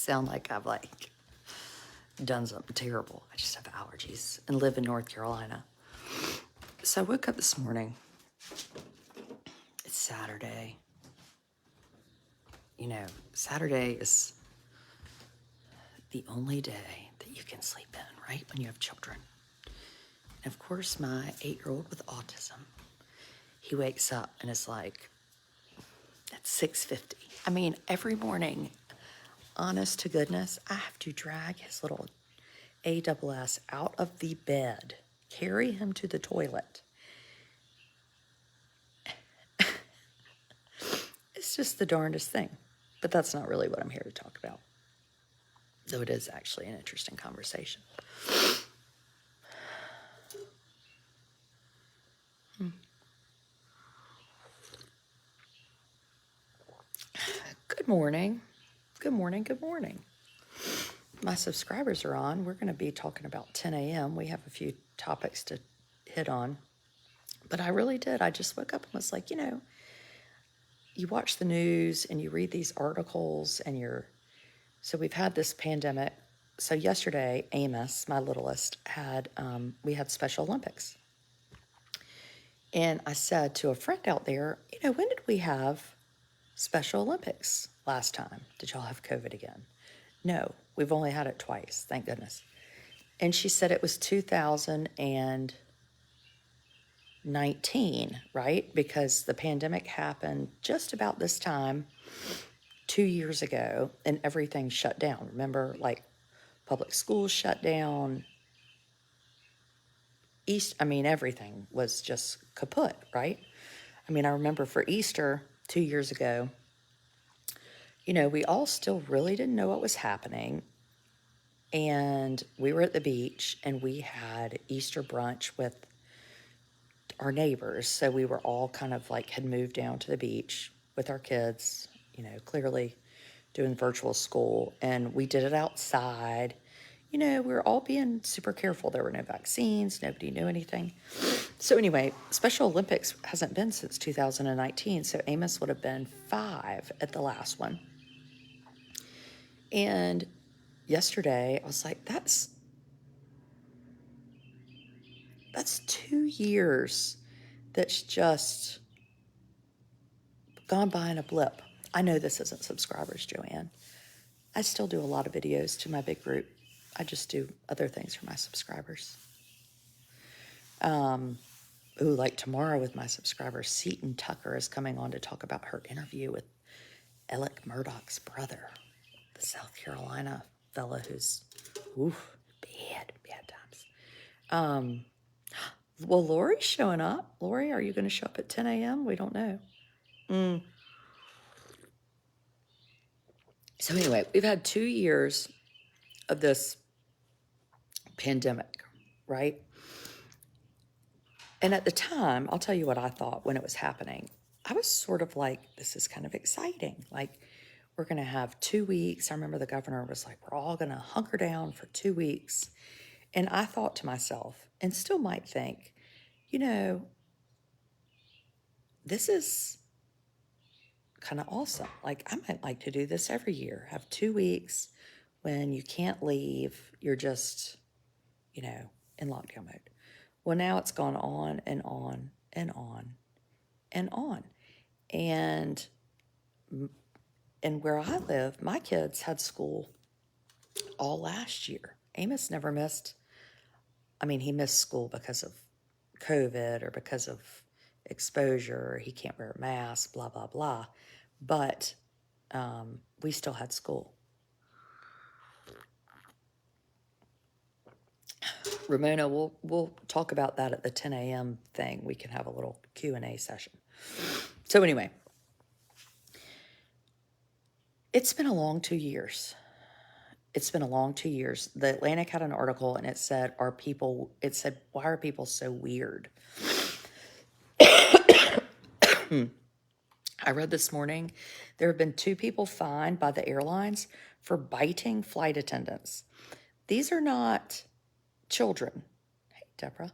sound like I've done something terrible. I just have allergies and live in North Carolina. So I woke up this morning. It's Saturday. You know, Saturday is the only day that you can sleep in, right? When you have children. And of course, my 8-year-old with autism, he wakes up and it's like, at 6:50. I mean, every morning, honest to goodness, I have to drag his little ASS out of the bed, carry him to the toilet. It's just the darndest thing. But that's not really what I'm here to talk about. Though it is actually an interesting conversation. Good morning. Good morning. Good morning. My subscribers are on. We're going to be talking about 10 a.m. We have a few topics to hit on. But I really did. I just woke up and was like, you watch the news and you read these articles and so we've had this pandemic. So yesterday, Amos, my littlest, we had Special Olympics. And I said to a friend out there, when did we have Special Olympics last time? Did y'all have COVID again? No, we've only had it twice, thank goodness. And she said it was 2019, right? Because the pandemic happened just about this time 2 years ago and everything shut down. Remember, public schools shut down. Everything was just kaput, right? I remember for Easter 2 years ago, we all still really didn't know what was happening. And we were at the beach and we had Easter brunch with our neighbors. So we were all kind of had moved down to the beach with our kids, clearly doing virtual school. And we did it outside. We were all being super careful. There were no vaccines. Nobody knew anything. So anyway, Special Olympics hasn't been since 2019. So Amos would have been 5 at the last one. And yesterday I was like, that's 2 years that's just gone by in a blip. I know this isn't subscribers, Joanne. I still do a lot of videos to my big group. I just do other things for my subscribers. Like tomorrow with my subscribers, Seton Tucker is coming on to talk about her interview with Alec Murdoch's brother, the South Carolina fella who's, bad times. Well, Lori's showing up. Lori, are you going to show up at 10 a.m.? We don't know. So anyway, we've had 2 years of this pandemic, right? And at the time, I'll tell you what I thought when it was happening. I was sort of like, this is kind of exciting. We're going to have 2 weeks. I remember the governor was like, we're all going to hunker down for 2 weeks. And I thought to myself, and still might think, this is kind of awesome. I might like to do this every year. Have 2 weeks when you can't leave. You're just, in lockdown mode. Well, now it's gone on and on and on and on. And where I live, my kids had school all last year. Amos never missed. He missed school because of COVID or because of exposure. He can't wear a mask, blah, blah, blah. But we still had school. Ramona, we'll talk about that at the 10 a.m. thing. We can have a little Q&A session. So anyway, it's been a long 2 years. The Atlantic had an article and it said, why are people so weird? I read this morning, there have been 2 people fined by the airlines for biting flight attendants. These are not children. Hey, Deborah.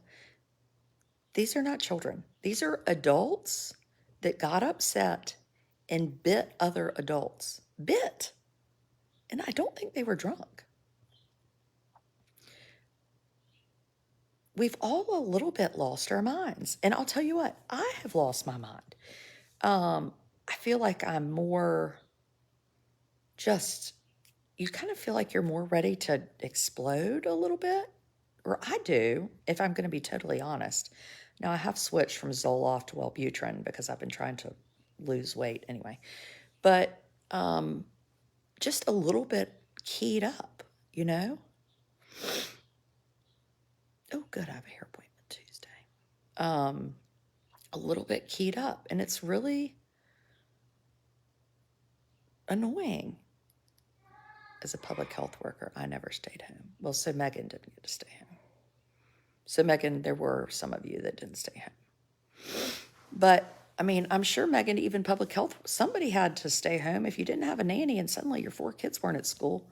These are not children. These are adults that got upset and bit other adults. Bit. And I don't think they were drunk. We've all a little bit lost our minds. And I'll tell you what, I have lost my mind. I feel like I'm more just, you kind of feel like you're more ready to explode a little bit. Or I do, if I'm going to be totally honest. Now, I have switched from Zoloft to Wellbutrin because I've been trying to lose weight anyway. But just a little bit keyed up, you know? Oh, good, I have a hair appointment Tuesday. A little bit keyed up, and it's really annoying. As a public health worker, I never stayed home. Well, so Megan didn't get to stay home. So Megan, there were some of you that didn't stay home. But I mean, I'm sure Megan, even public health, somebody had to stay home. If you didn't have a nanny and suddenly your 4 kids weren't at school,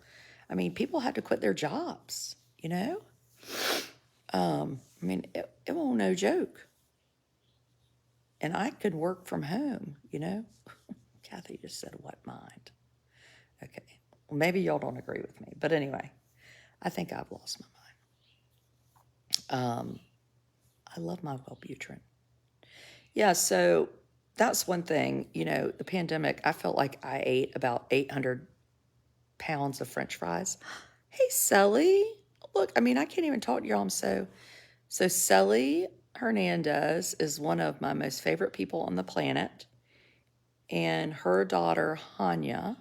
I mean, people had to quit their jobs, you know? I mean, it was no joke. And I could work from home, you know? Kathy just said, what mind? Okay. Well, maybe y'all don't agree with me. But anyway, I think I've lost my mind. I love my Wellbutrin. Yeah, so that's one thing. You know, the pandemic, I felt like I ate about 800 pounds of French fries. Hey, Sally. Look, I mean, I can't even talk to y'all. So Sally Hernandez is one of my most favorite people on the planet. And her daughter, Hanya,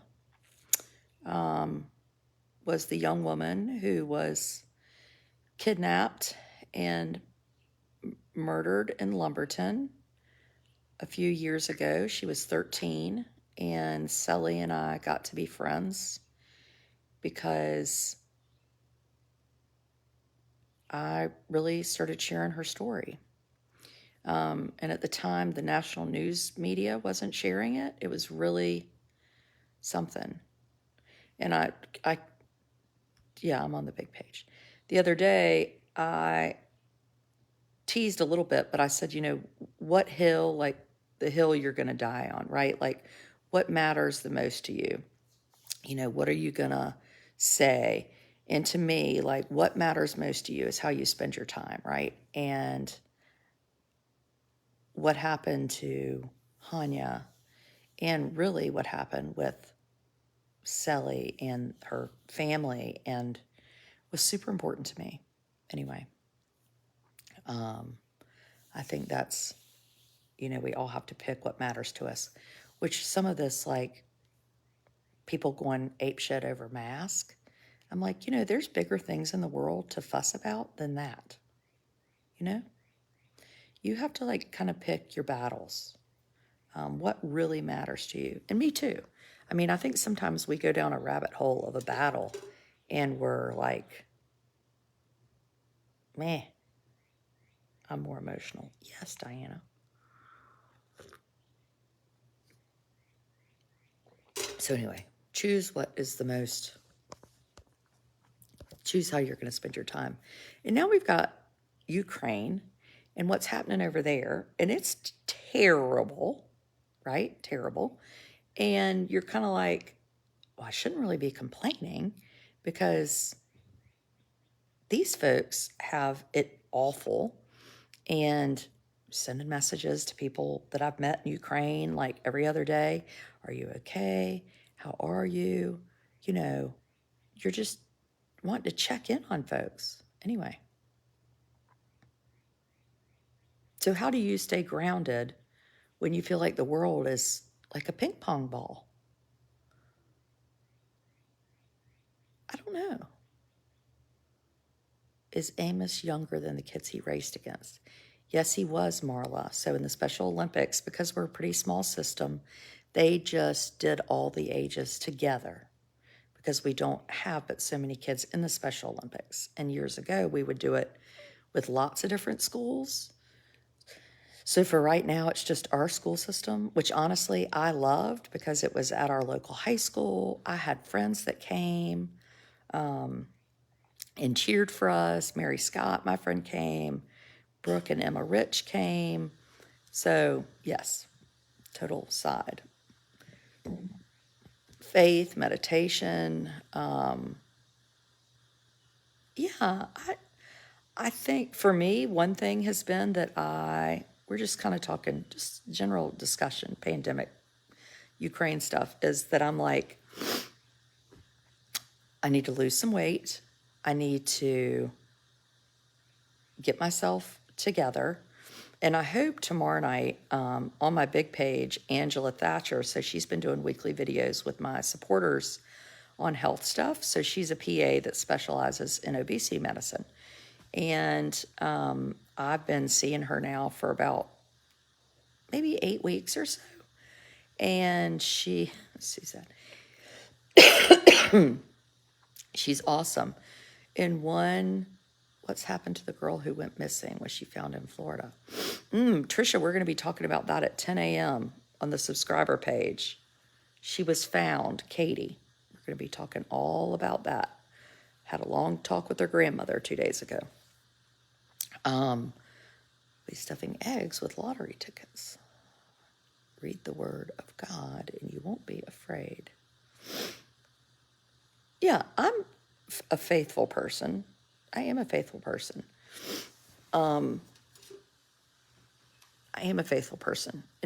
was the young woman who was kidnapped and murdered in Lumberton a few years ago. She was 13, and Sally and I got to be friends because I really started sharing her story. And at the time, the national news media wasn't sharing it. It was really something. And yeah, I'm on the big page. The other day, I teased a little bit, but I said, you know, what hill, like the hill you're going to die on, right? Like, what matters the most to you? You know, what are you going to say? And to me, like, what matters most to you is how you spend your time, right? And what happened to Hanya, and really what happened with Sally and her family, and was super important to me. Anyway, I think that's, you know, we all have to pick what matters to us, which some of this, like, people going apeshit over mask. I'm like, you know, there's bigger things in the world to fuss about than that. You know, you have to like kind of pick your battles. What really matters to you, and me too. I mean, I think sometimes we go down a rabbit hole of a battle, and we're like, meh. I'm more emotional. Yes, Diana. So anyway, choose how you're going to spend your time. And now we've got Ukraine and what's happening over there. And it's terrible, right? Terrible. And you're kind of like, well, I shouldn't really be complaining because these folks have it awful. And sending messages to people that I've met in Ukraine like every other day. Are you okay? How are you? You know, you're just wanting to check in on folks. Anyway. So how do you stay grounded when you feel like the world is like a ping pong ball? I don't know. Is Amos younger than the kids he raced against? Yes, he was, Marla. So in the Special Olympics, because we're a pretty small system, they just did all the ages together because we don't have but so many kids in the Special Olympics. And years ago, we would do it with lots of different schools. So for right now, it's just our school system, which honestly I loved because it was at our local high school. I had friends that came and cheered for us. Mary Scott, my friend, came. Brooke and Emma Rich came. So yes, total side. faith, meditation. Yeah, I think for me, one thing has been that we're just kind of talking, just general discussion, pandemic, Ukraine stuff, is that I'm like, I need to lose some weight. I need to get myself together. And I hope tomorrow night on my big page, Angela Thatcher, so she's been doing weekly videos with my supporters on health stuff. So she's a PA that specializes in obesity medicine. And I've been seeing her now for about maybe 8 weeks or so. And she's awesome. In what's happened to the girl who went missing? Was she found in Florida? Trisha, we're going to be talking about that at 10 a.m. on the subscriber page. She was found, Katie. We're going to be talking all about that. Had a long talk with her grandmother 2 days ago. Be stuffing eggs with lottery tickets. Read the word of God and you won't be afraid. Yeah, I'm a faithful person. I am a faithful person. In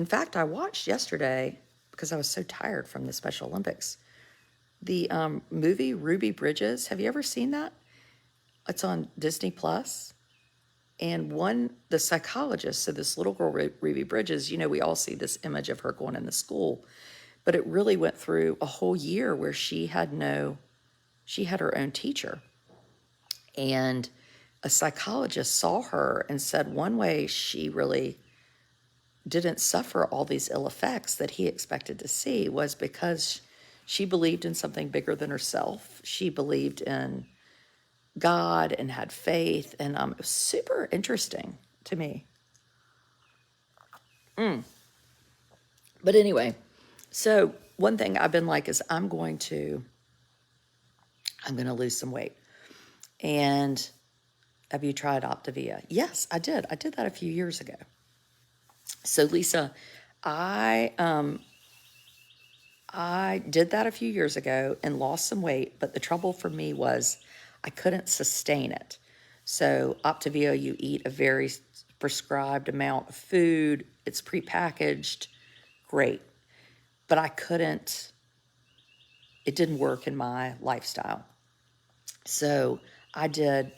fact, I watched yesterday, because I was so tired from the Special Olympics, the movie Ruby Bridges. Have you ever seen that? It's on Disney Plus. And the psychologist, so this little girl, Ruby Bridges, we all see this image of her going into school, but it really went through a whole year where she had her own teacher. And a psychologist saw her and said one way she really didn't suffer all these ill effects that he expected to see was because she believed in something bigger than herself. She believed in God and had faith, and it was super interesting to me. But anyway, so one thing I've been like is I'm going to lose some weight. And have you tried Optavia? Yes, I did. I did that a few years ago. So Lisa, I did that a few years ago and lost some weight, but the trouble for me was I couldn't sustain it. So Optavia, you eat a very prescribed amount of food. It's prepackaged, great. But it didn't work in my lifestyle. So I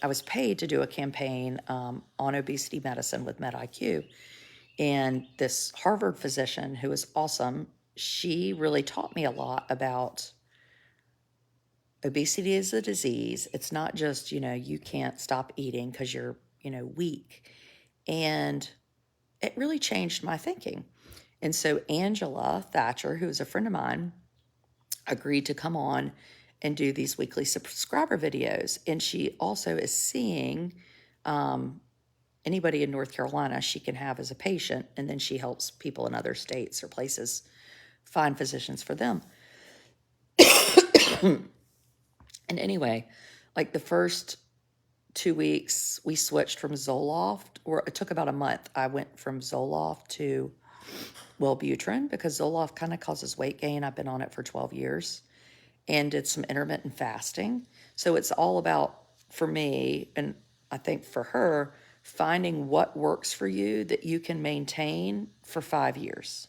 was paid to do a campaign on obesity medicine with MedIQ. And this Harvard physician who was awesome, she really taught me a lot about obesity is a disease. It's not just, you can't stop eating because you're, weak. And it really changed my thinking. And so Angela Thatcher, who is a friend of mine, agreed to come on and do these weekly subscriber videos. And she also is seeing anybody in North Carolina she can have as a patient, and then she helps people in other states or places find physicians for them. And anyway, like the first 2 weeks, we switched from Zoloft, or it took about a month. I went from Zoloft to Wellbutrin because Zoloft kind of causes weight gain. I've been on it for 12 years and did some intermittent fasting. So it's all about, for me, and I think for her, finding what works for you that you can maintain for 5 years.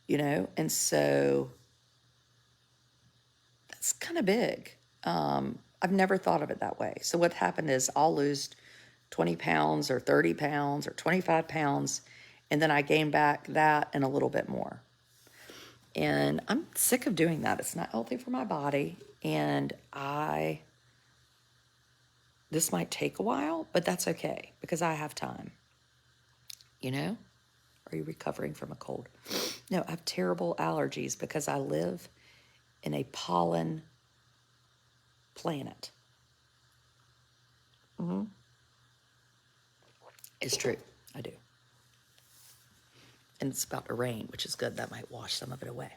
And so that's kind of big. I've never thought of it that way. So what happened is I'll lose 20 pounds or 30 pounds or 25 pounds, and then I gain back that and a little bit more. And I'm sick of doing that. It's not healthy for my body. And this might take a while, but that's okay because I have time. Are you recovering from a cold? No, I have terrible allergies because I live in a pollen planet. It's true. I do. And it's about to rain, which is good. That might wash some of it away.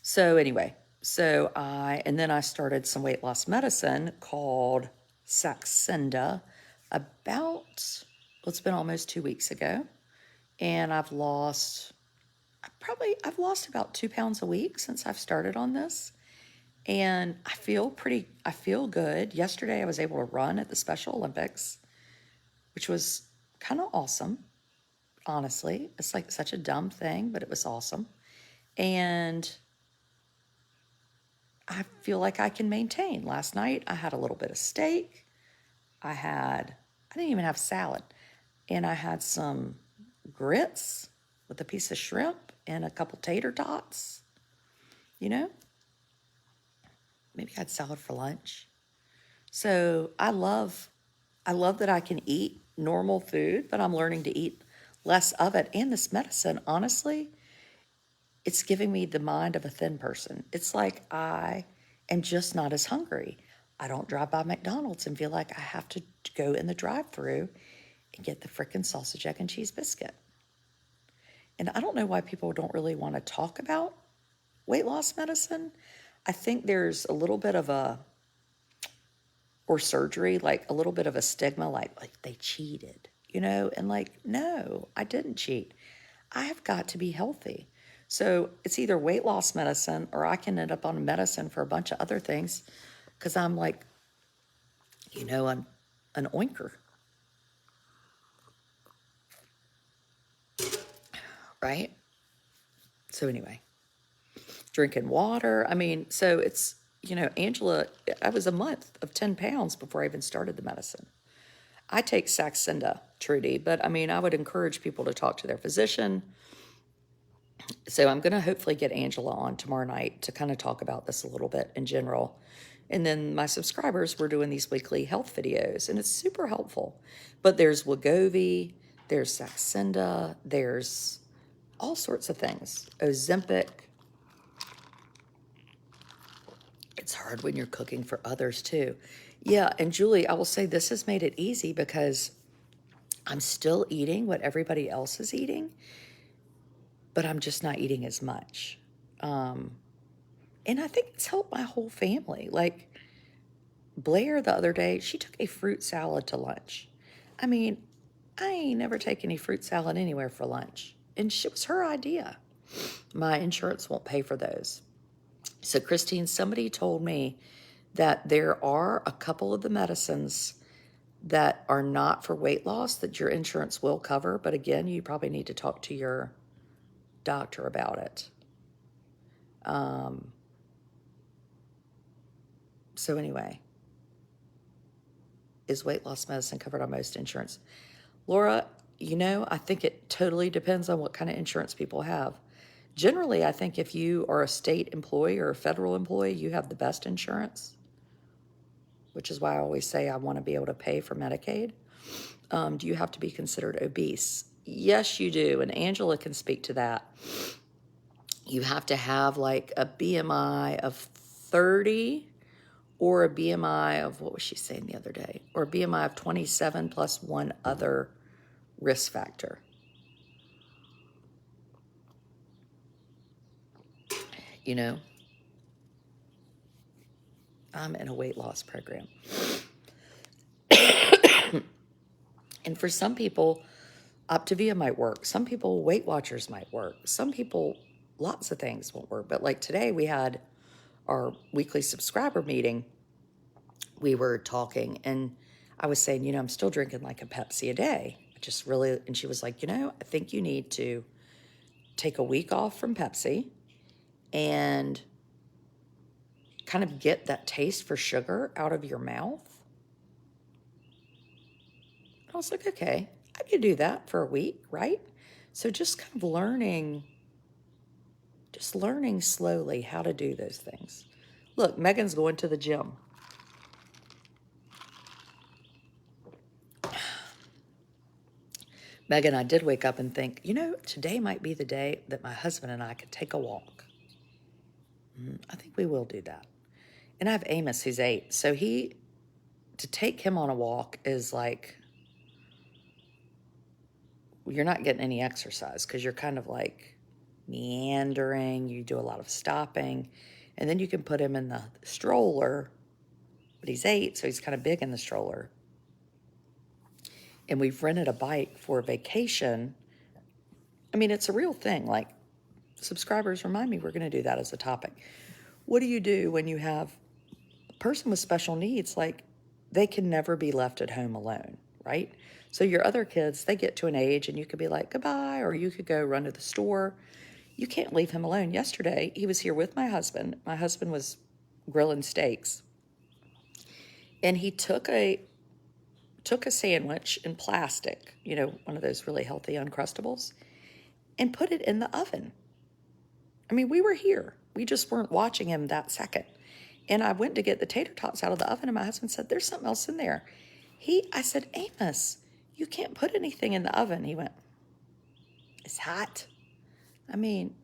So anyway, and then I started some weight loss medicine called Saxenda it's been almost 2 weeks ago. And I've lost I've lost about 2 pounds a week since I've started on this. And I feel good. Yesterday I was able to run at the Special Olympics, which was kind of awesome, honestly. It's like such a dumb thing, but it was awesome. And I feel like I can maintain. Last night I had a little bit of steak. I didn't even have salad. And I had some grits with a piece of shrimp and a couple tater tots, you know? Maybe I had salad for lunch. So I love that I can eat normal food, but I'm learning to eat less of it. And this medicine, honestly, it's giving me the mind of a thin person. It's like I am just not as hungry. I don't drive by McDonald's and feel like I have to go in the drive-through and get the frickin' sausage, egg, and cheese biscuit. And I don't know why people don't really want to talk about weight loss medicine. I think there's a little bit of or surgery, like a little bit of a stigma, like they cheated, and like, no, I didn't cheat. I have got to be healthy. So it's either weight loss medicine or I can end up on medicine for a bunch of other things because I'm like, an oinker, right? So anyway, drinking water. I mean, so it's, Angela, I was a month of 10 pounds before I even started the medicine. I take Saxenda, Trudy, but I mean, I would encourage people to talk to their physician. So I'm going to hopefully get Angela on tomorrow night to kind of talk about this a little bit in general. And then my subscribers, we're doing these weekly health videos, and it's super helpful. But there's Wegovy, there's Saxenda, there's all sorts of things. Ozempic. It's hard when you're cooking for others too. Yeah, and Julie, I will say this has made it easy because I'm still eating what everybody else is eating, but I'm just not eating as much. And I think it's helped my whole family. Like Blair the other day, she took a fruit salad to lunch. I mean, I ain't never taken any fruit salad anywhere for lunch. And it was her idea. My insurance won't pay for those. So, Christine, somebody told me that there are a couple of the medicines that are not for weight loss that your insurance will cover. But again, you probably need to talk to your doctor about it. So anyway, is weight loss medicine covered on most insurance? Laura, I think it totally depends on what kind of insurance people have. Generally, I think if you are a state employee or a federal employee, you have the best insurance, which is why I always say I want to be able to pay for Medicaid. Do you have to be considered obese? Yes, you do. And Angela can speak to that. You have to have like a BMI of 30 or a BMI of, what was she saying the other day? Or a BMI of 27 plus one other risk factor. I'm in a weight loss program. And for some people, Optavia might work. Some people, Weight Watchers might work. Some people, lots of things won't work. But like today, we had our weekly subscriber meeting. We were talking, and I was saying, I'm still drinking like a Pepsi a day. Just really, and she was like, I think you need to take a week off from Pepsi and kind of get that taste for sugar out of your mouth. I was like, okay, I could do that for a week, right? So just kind of learning slowly how to do those things. Look, Megan's going to the gym. Megan, I did wake up and think, today might be the day that my husband and I could take a walk. I think we will do that. And I have Amos, who's 8. So to take him on a walk is like, you're not getting any exercise because you're kind of like meandering. You do a lot of stopping. And then you can put him in the stroller, but he's 8, so he's kind of big in the stroller. And we've rented a bike for a vacation. I mean, it's a real thing. Like, subscribers, remind me, we're going to do that as a topic. What do you do when you have a person with special needs? Like, they can never be left at home alone, right? So your other kids, they get to an age and you could be like, goodbye, or you could go run to the store. You can't leave him alone. Yesterday, he was here with my husband. My husband was grilling steaks, and he took a sandwich in plastic, one of those really healthy Uncrustables, and put it in the oven. I mean, we were here. We just weren't watching him that second. And I went to get the tater tots out of the oven, and my husband said, there's something else in there. I said, Amos, you can't put anything in the oven. He went, it's hot. I mean,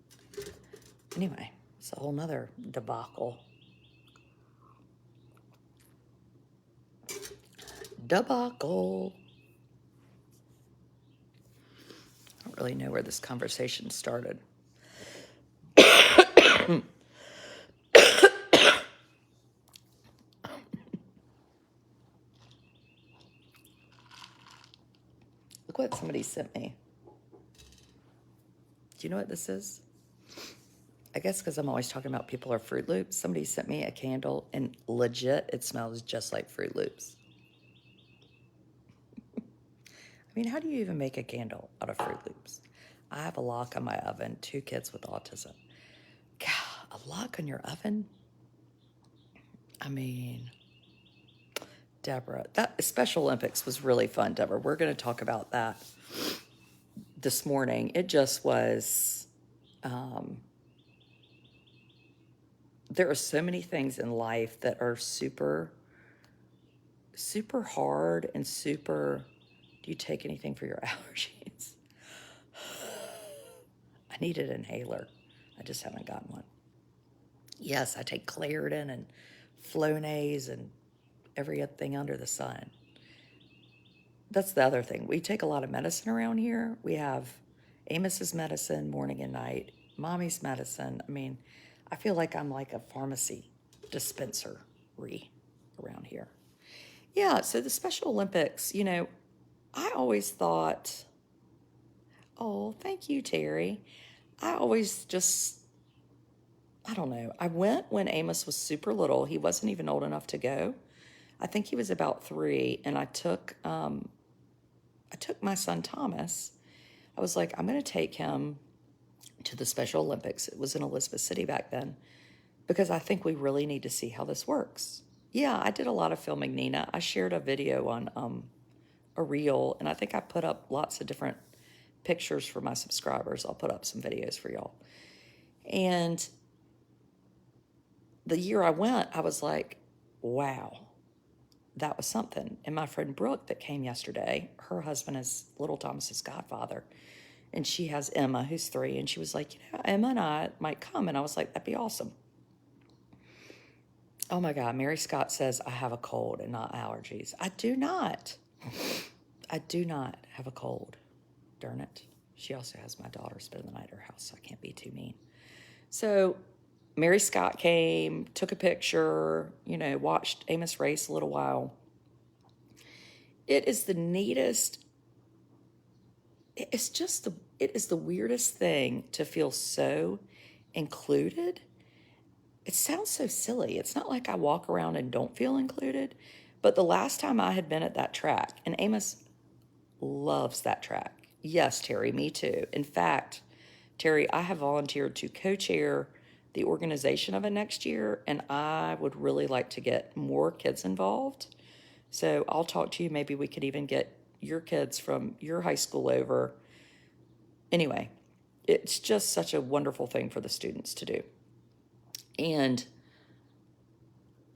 anyway, it's a whole nother debacle. Debacle. I don't really know where this conversation started. Look what somebody sent me. Do you know what this is? I guess because I'm always talking about people are Fruit Loops. Somebody sent me a candle, and legit, it smells just like Fruit Loops. I mean, how do you even make a candle out of Fruit Loops? I have a lock on my oven, 2 kids with autism. God, a lock on your oven? I mean, Deborah, that Special Olympics was really fun, Deborah. We're going to talk about that this morning. It just was, there are so many things in life that are super, super hard and super, do you take anything for your allergies? I need an inhaler. I just haven't gotten one. Yes, I take Claritin and Flonase and everything under the sun. That's the other thing. We take a lot of medicine around here. We have Amos's medicine morning and night, Mommy's medicine. I mean, I feel like I'm like a pharmacy dispensary around here. Yeah, so the Special Olympics, I always thought, oh, thank you, Terry. I always just, I don't know. I went when Amos was super little. He wasn't even old enough to go. I think he was about 3, and I took my son Thomas. I was like, I'm going to take him to the Special Olympics. It was in Elizabeth City back then, because I think we really need to see how this works. Yeah, I did a lot of filming, Nina. I shared a video on a reel, and I think I put up lots of different pictures for my subscribers. I'll put up some videos for y'all. And the year I went, I was like, wow, that was something. And my friend Brooke that came yesterday, her husband is little Thomas's godfather, and she has Emma, who's 3, and she was like, Emma and I might come. And I was like, that'd be awesome. Oh my God, Mary Scott says I have a cold and not allergies. I do not. I do not have a cold. Darn it. She also has my daughter spend the night at her house, so I can't be too mean. So Mary Scott came, took a picture, watched Amos race a little while. It is the neatest. It is the weirdest thing to feel so included. It sounds so silly. It's not like I walk around and don't feel included, but the last time I had been at that track, and Amos loves that track. Yes, Terry, me too. In fact, Terry, I have volunteered to co-chair the organization of it next year, and I would really like to get more kids involved. So I'll talk to you. Maybe we could even get your kids from your high school over. Anyway, it's just such a wonderful thing for the students to do. And,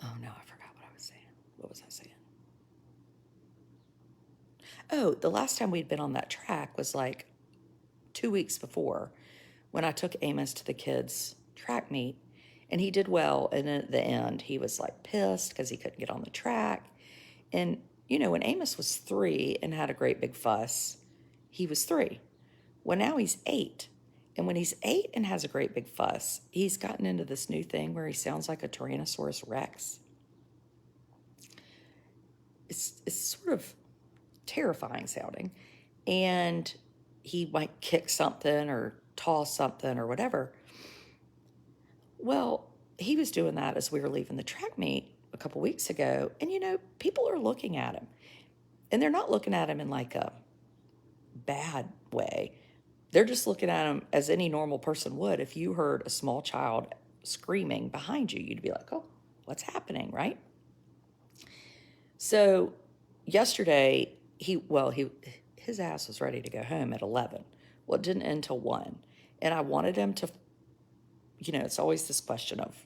oh no, I forgot what I was saying. What was I saying? Oh, the last time we'd been on that track was like 2 weeks before, when I took Amos to the kids' track meet, and he did well. And at the end, he was like pissed because he couldn't get on the track. And, when Amos was 3 and had a great big fuss, he was 3. Well, now he's 8. And when he's 8 and has a great big fuss, he's gotten into this new thing where he sounds like a Tyrannosaurus Rex. It's sort of terrifying sounding. And he might kick something or toss something or whatever. Well, he was doing that as we were leaving the track meet a couple weeks ago. And, people are looking at him. And they're not looking at him in like a bad way. They're just looking at him as any normal person would. If you heard a small child screaming behind you, you'd be like, oh, what's happening, right? So yesterday, his ass was ready to go home at 11. Well, it didn't end till 1. And I wanted him to, it's always this question of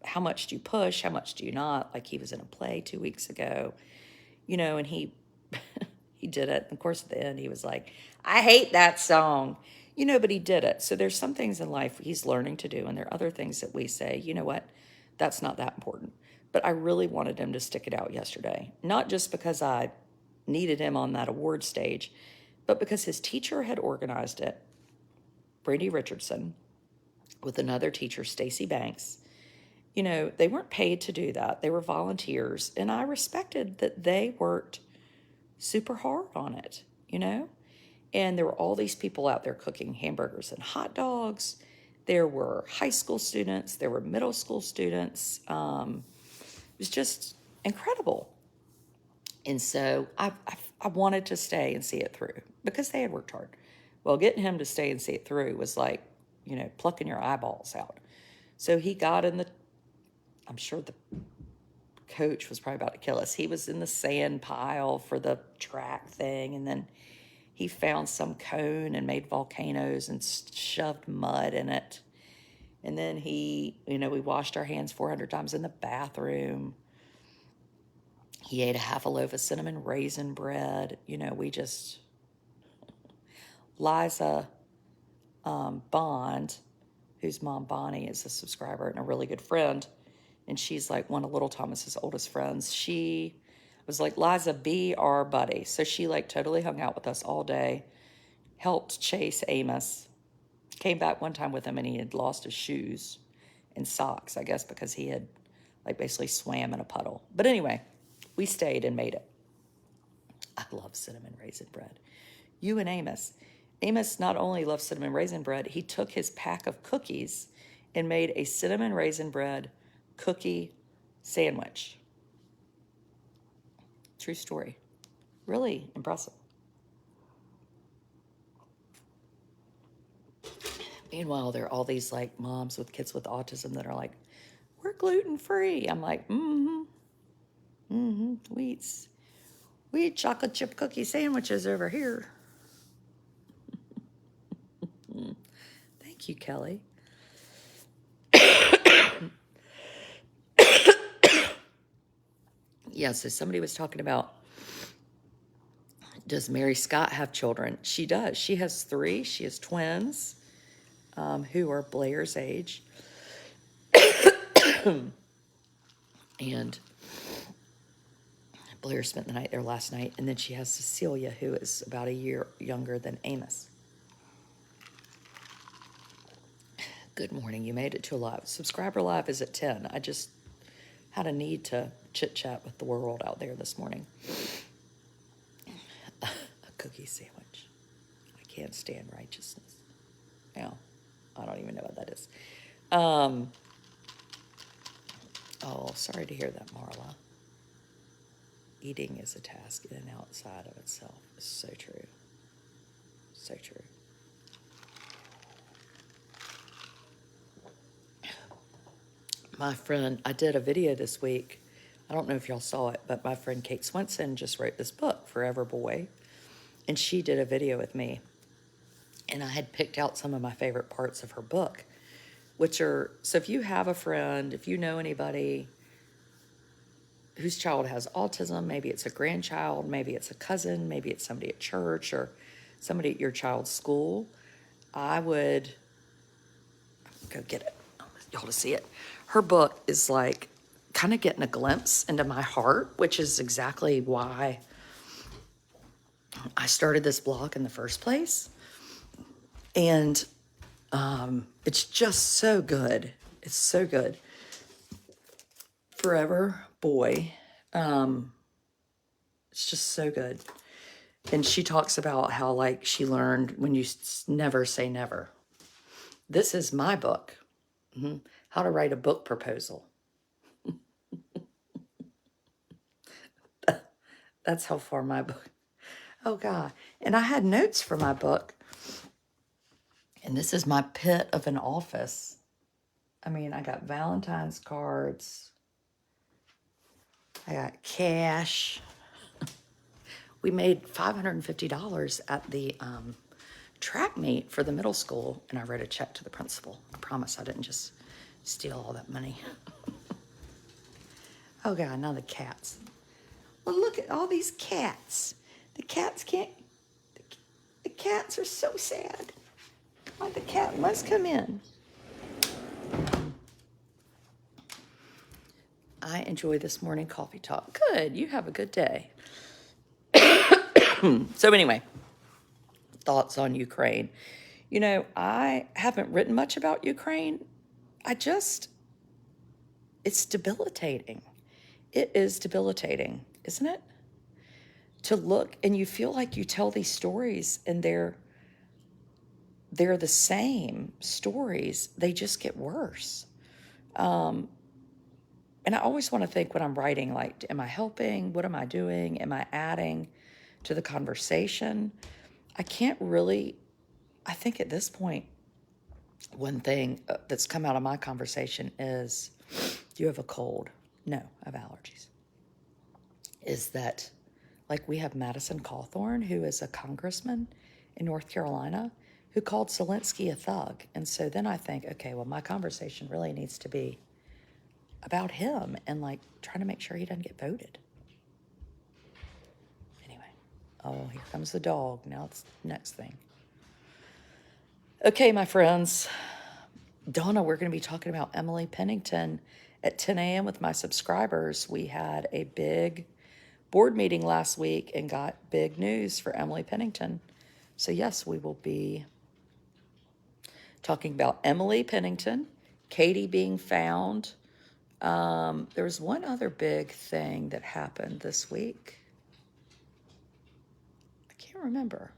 how much do you push? How much do you not? Like he was in a play 2 weeks ago, and he he did it. And of course, at the end, he was like, I hate that song, but he did it. So there's some things in life he's learning to do. And there are other things that we say, you know what, that's not that important. But I really wanted him to stick it out yesterday, not just because I needed him on that award stage, but because his teacher had organized it, Brady Richardson, with another teacher, Stacy Banks. They weren't paid to do that. They were volunteers. And I respected that they worked super hard on it, And there were all these people out there cooking hamburgers and hot dogs. There were high school students. There were middle school students. It was just incredible. And so I wanted to stay and see it through because they had worked hard. Well, getting him to stay and see it through was like, plucking your eyeballs out. So he got in I'm sure the coach was probably about to kill us. He was in the sand pile for the track thing, and then he found some cone and made volcanoes and shoved mud in it. And then we washed our hands 400 times in the bathroom. He ate a half a loaf of cinnamon raisin bread. Liza Bond, whose mom Bonnie is a subscriber and a really good friend, and she's like one of Little Thomas's oldest friends. She was like, Liza, be our buddy. So she like totally hung out with us all day, helped chase Amos, came back one time with him and he had lost his shoes and socks, I guess, because he had like basically swam in a puddle. But anyway, we stayed and made it. I love cinnamon raisin bread. You and Amos. Amos not only loves cinnamon raisin bread, he took his pack of cookies and made a cinnamon raisin bread cookie sandwich. True story. Really impressive. Meanwhile, there are all these like moms with kids with autism that are like, we're gluten-free. I'm like, we eat chocolate chip cookie sandwiches over here. Thank you, Kelly. Yeah, so somebody was talking about, does Mary Scott have children? She does. She has 3. She has twins who are Blair's age. And Blair spent the night there last night. And then she has Cecilia, who is about a year younger than Amos. Good morning. You made it to a live. Subscriber live is at 10. I just had a need to chit-chat with the world out there this morning. A cookie sandwich. I can't stand righteousness. Now, I don't even know what that is. Oh, sorry to hear that, Marla. Eating is a task in and outside of itself. It's so true. So true. My friend, I did a video this week. I don't know if y'all saw it, but my friend Kate Swenson just wrote this book, Forever Boy. And she did a video with me. And I had picked out some of my favorite parts of her book, which are, so if you have a friend, if you know anybody whose child has autism, maybe it's a grandchild, maybe it's a cousin, maybe it's somebody at church or somebody at your child's school, I would go get it. I want y'all to see it. Her book is like kind of getting a glimpse into my heart, which is exactly why I started this blog in the first place. And it's just so good. It's so good. Forever Boy. It's just so good. And she talks about how, like, she learned when you never say never. This is my book, How to Write a Book Proposal. That's how far my book. Oh, God. And I had notes for my book. And this is my pit of an office. I mean, I got Valentine's cards. I got cash. We made $550 at the track meet for the middle school, and I wrote a check to the principal. I promise I didn't just steal all that money. Oh, God, now the cats. Well, look at all these cats. The cats can't... The cats are so sad. Why the cat must come in. I enjoy this morning coffee talk. Good. You have a good day. So anyway, thoughts on Ukraine. You know, I haven't written much about Ukraine. It's debilitating. It is debilitating, isn't it? To look and you feel like you tell these stories and they're the same stories. They just get worse. And I always want to think when I'm writing, like, am I helping? What am I doing? Am I adding to the conversation? I think at this point, one thing that's come out of my conversation is, do you have a cold? No, I have allergies. Is that, like, we have Madison Cawthorn, who is a congressman in North Carolina, who called Zelensky a thug. And so then I think, okay, well, my conversation really needs to be about him and, like, trying to make sure he doesn't get voted. Anyway, oh, here comes the dog. Now it's the next thing. Okay, my friends. Donna, we're going to be talking about Emily Pennington at 10 a.m. with my subscribers. We had a big board meeting last week and got big news for Emily Pennington. So, yes, we will be talking about Emily Pennington, Katie being found. There was one other big thing that happened this week. I can't remember.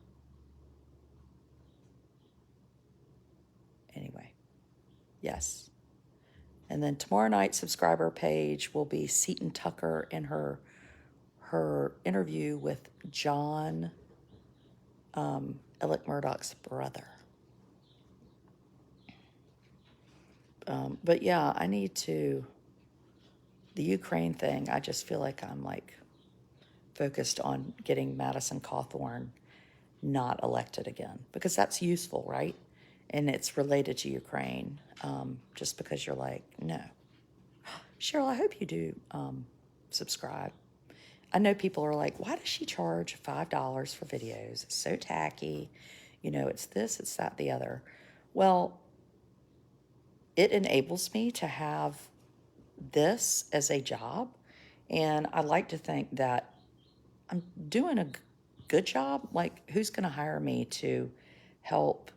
Anyway, yes. And then tomorrow night, subscriber page will be Seton Tucker and her interview with John Alec Murdoch's brother. But yeah, the Ukraine thing, I just feel like I'm, like, focused on getting Madison Cawthorn not elected again, because that's useful, right? And it's related to Ukraine. Just because you're like, no. Cheryl, I hope you do subscribe. I know people are like, why does she charge $5 for videos? It's so tacky. You know, it's this, it's that, the other. Well, it enables me to have this as a job. And I like to think that I'm doing a good job. Like, who's going to hire me to help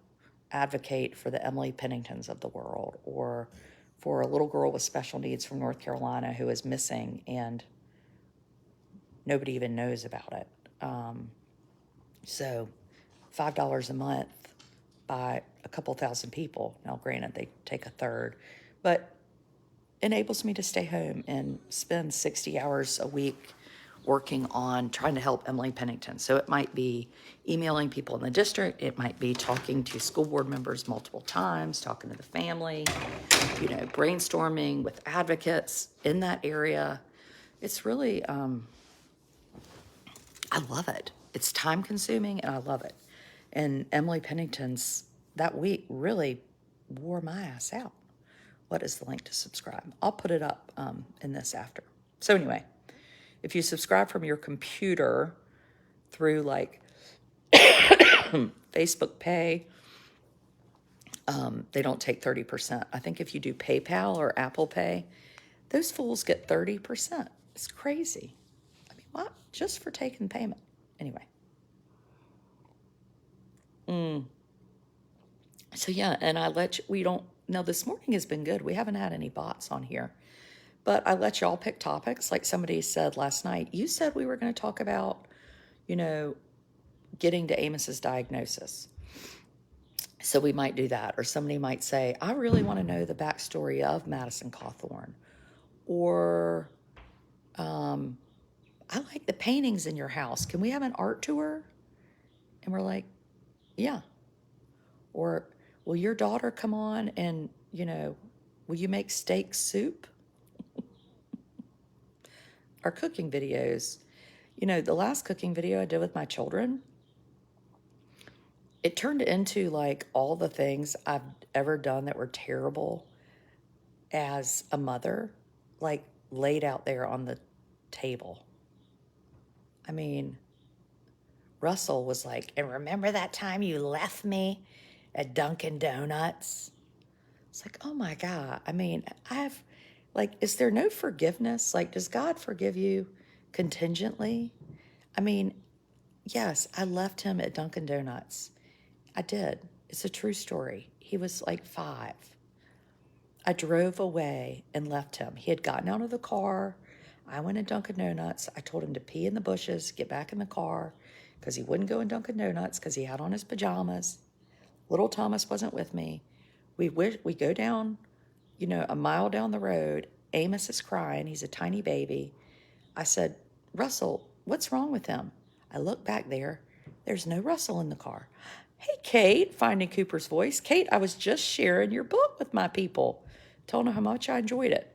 advocate for the Emily Penningtons of the world, or for a little girl with special needs from North Carolina who is missing and nobody even knows about it. So $5 a month by a couple thousand people. Now, granted, they take a third, but enables me to stay home and spend 60 hours a week working on trying to help Emily Pennington. So it might be emailing people in the district. It might be talking to school board members multiple times, talking to the family, you know, brainstorming with advocates in that area. It's really, I love it. It's time consuming and I love it. And Emily Pennington's that week really wore my ass out. What is the link to subscribe? I'll put it up in this after. So anyway, if you subscribe from your computer through, like, Facebook Pay, they don't take 30%. I think if you do PayPal or Apple Pay, those fools get 30%. It's crazy. I mean, what? Just for taking payment. Anyway. So yeah, and now this morning has been good. We haven't had any bots on here. But I let y'all pick topics. Like somebody said last night, you said we were going to talk about, you know, getting to Amos's diagnosis. So we might do that. Or somebody might say, I really want to know the backstory of Madison Cawthorn. Or, I like the paintings in your house. Can we have an art tour? And we're like, yeah. Or, will your daughter come on and, will you make steak soup? Our cooking videos. The last cooking video I did with my children, it turned into like all the things I've ever done that were terrible as a mother, like laid out there on the table. I mean, Russell was like, and remember that time you left me at Dunkin' Donuts? It's like, oh my God. I mean, is there no forgiveness? Like, does God forgive you contingently? I mean, yes, I left him at Dunkin' Donuts. I did. It's a true story. He was like 5. I drove away and left him. He had gotten out of the car. I went to Dunkin' Donuts. I told him to pee in the bushes, get back in the car, because he wouldn't go in Dunkin' Donuts because he had on his pajamas. Little Thomas wasn't with me. We go down, a mile down the road. Amos is crying. He's a tiny baby. I said, Russell, what's wrong with him? I look back there. There's no Russell in the car. Hey, Kate, finding Cooper's voice. Kate, I was just sharing your book with my people, telling them how much I enjoyed it.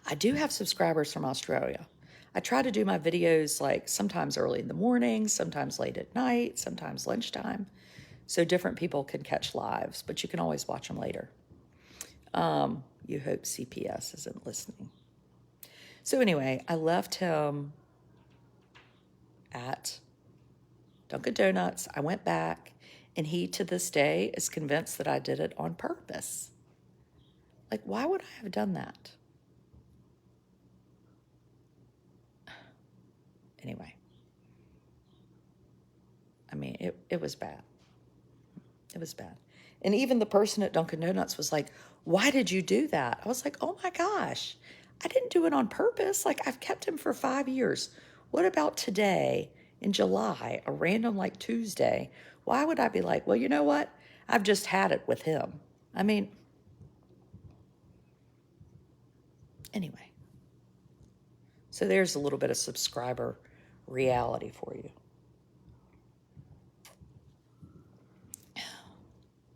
I do have subscribers from Australia. I try to do my videos like sometimes early in the morning, sometimes late at night, sometimes lunchtime, so different people can catch lives, but you can always watch them later. You hope CPS isn't listening. So anyway, I left him at Dunkin' Donuts. I went back, and he, to this day, is convinced that I did it on purpose. Like, why would I have done that? Anyway. I mean, it was bad. It was bad. And even the person at Dunkin' Donuts was like, why did you do that? I was like, oh my gosh, I didn't do it on purpose. Like, I've kept him for 5 years. What about today in July, a random like Tuesday? Why would I be like, well, you know what? I've just had it with him. I mean, anyway. So there's a little bit of subscriber reality for you.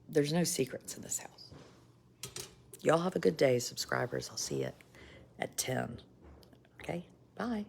There's no secrets in this house. Y'all have a good day, subscribers. I'll see you at 10. Okay? Bye.